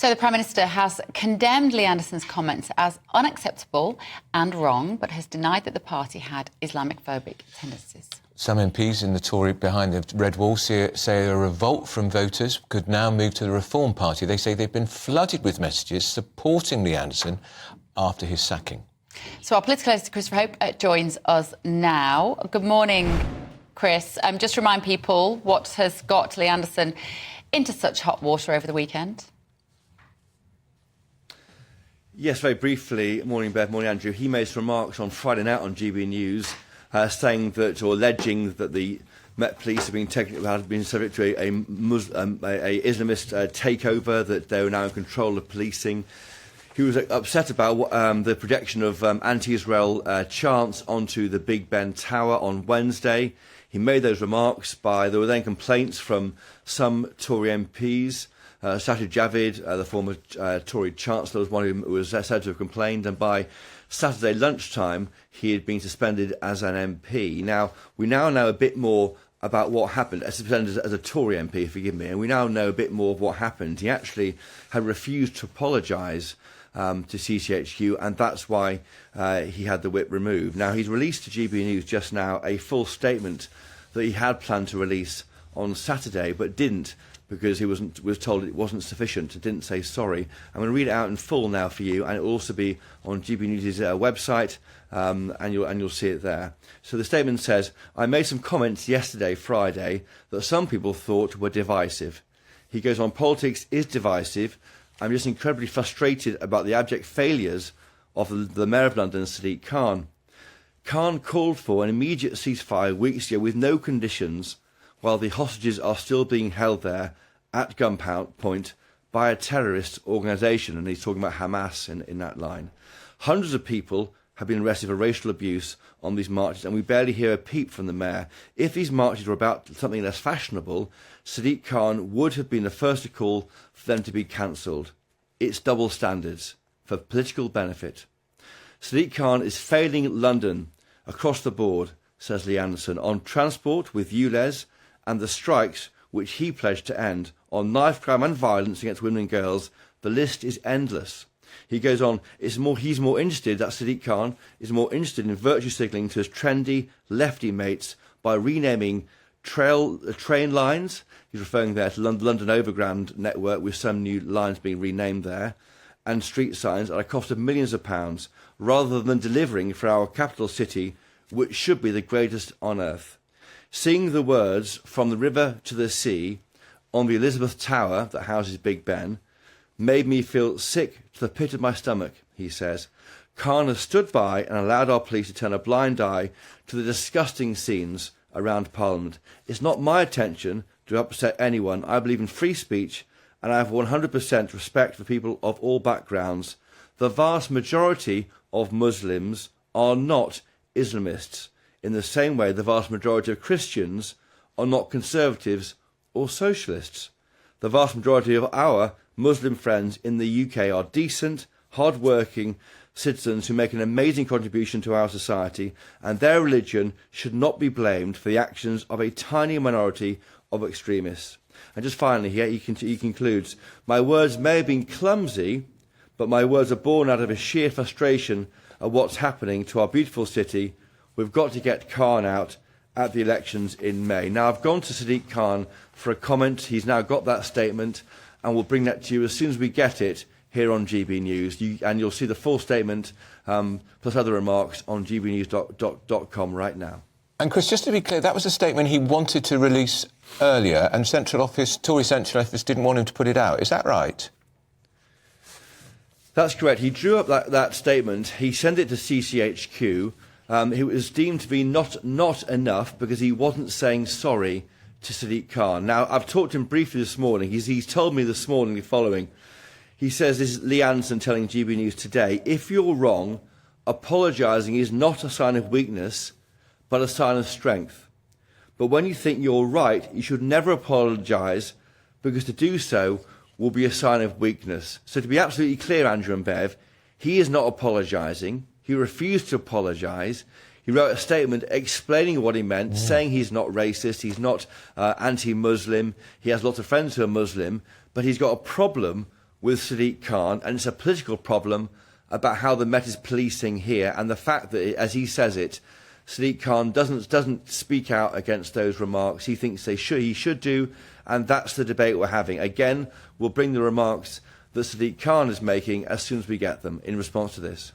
So the Prime Minister has condemned Lee Anderson's comments as unacceptable and wrong, but has denied that the party had Islamophobic tendencies. Some MPs in the Tory behind the Red Wall say a revolt from voters could now move to the Reform Party. They say they've been flooded with messages supporting Lee Anderson after his sacking. So our political editor, Christopher Hope, joins us now. Good morning, Chris. Just remind people what has got Lee Anderson into such hot water over the weekend. Yes, very briefly. Morning, Bev. Morning, Andrew. He made some remarks on Friday night on GB News, saying that, or alleging that the Met Police have been subject to a Islamist takeover, that they were now in control of policing. He was upset about the projection of anti-Israel chants onto the Big Ben Tower on Wednesday. He made those remarks there were then complaints from some Tory MPs. Sajid Javid, the former Tory Chancellor, was one who was said to have complained, and by Saturday lunchtime he had been suspended as an MP. Now, we now know a bit more about what happened, as a Tory MP, forgive me, and we now know a bit more of what happened. He actually had refused to apologise to CCHQ, and that's why he had the whip removed. Now, he's released to GB News just now a full statement that he had planned to release on Saturday, but didn't, because he was told it wasn't sufficient. It didn't say sorry. I'm going to read it out in full now for you, and it will also be on GB News' website, and you'll see it there. So the statement says, "I made some comments yesterday, Friday, that some people thought were divisive." He goes on, "Politics is divisive. I'm just incredibly frustrated about the abject failures of the Mayor of London, Sadiq Khan. Khan called for an immediate ceasefire weeks ago with no conditions, while the hostages are still being held there at gunpoint by a terrorist organisation," and he's talking about Hamas in that line. "Hundreds of people have been arrested for racial abuse on these marches, and we barely hear a peep from the mayor. If these marches were about something less fashionable, Sadiq Khan would have been the first to call for them to be cancelled. It's double standards for political benefit. Sadiq Khan is failing London across the board," says Lee Anderson, "on transport with ULEZ and the strikes which he pledged to end, on knife crime and violence against women and girls. The list is endless." He goes on, that Sadiq Khan is more interested in virtue signalling to his trendy lefty mates by renaming train lines. He's referring there to London Overground network, with some new lines being renamed there, and street signs at a cost of millions of pounds, rather than delivering for our capital city, which should be the greatest on earth. Seeing the words "from the river to the sea" on the Elizabeth Tower that houses Big Ben made me feel sick to the pit of my stomach, he says. Khan has stood by and allowed our police to turn a blind eye to the disgusting scenes around Parliament. It's not my intention to upset anyone. I believe in free speech, and I have 100% respect for people of all backgrounds. The vast majority of Muslims are not Islamists, in the same way the vast majority of Christians are not conservatives or socialists. The vast majority of our Muslim friends in the UK are decent, hard-working citizens who make an amazing contribution to our society, and their religion should not be blamed for the actions of a tiny minority of extremists. And just finally, he concludes, "My words may have been clumsy, but my words are born out of a sheer frustration at what's happening to our beautiful city. We've got to get Khan out at the elections in May." Now, I've gone to Sadiq Khan for a comment. He's now got that statement, and we'll bring that to you as soon as we get it here on GB News. And you'll see the full statement, plus other remarks, on gbnews.com right now. And Chris, just to be clear, that was a statement he wanted to release earlier, and Tory Central Office didn't want him to put it out. Is that right? That's correct. He drew up that statement. He sent it to CCHQ. It was deemed to be not enough because he wasn't saying sorry to Sadiq Khan. Now, I've talked to him briefly this morning. He's told me this morning the following. He says, this is Lee Anderson telling GB News today, "If you're wrong, apologising is not a sign of weakness, but a sign of strength. But when you think you're right, you should never apologise, because to do so will be a sign of weakness." So to be absolutely clear, Andrew and Bev, he is not apologising. He refused to apologise. He wrote a statement explaining what he meant, saying he's not racist, he's not anti-Muslim, he has lots of friends who are Muslim, but he's got a problem with Sadiq Khan, and it's a political problem about how the Met is policing here, and the fact that, as he says it, Sadiq Khan doesn't speak out against those remarks. He thinks he should do, and that's the debate we're having. Again, we'll bring the remarks that Sadiq Khan is making as soon as we get them in response to this.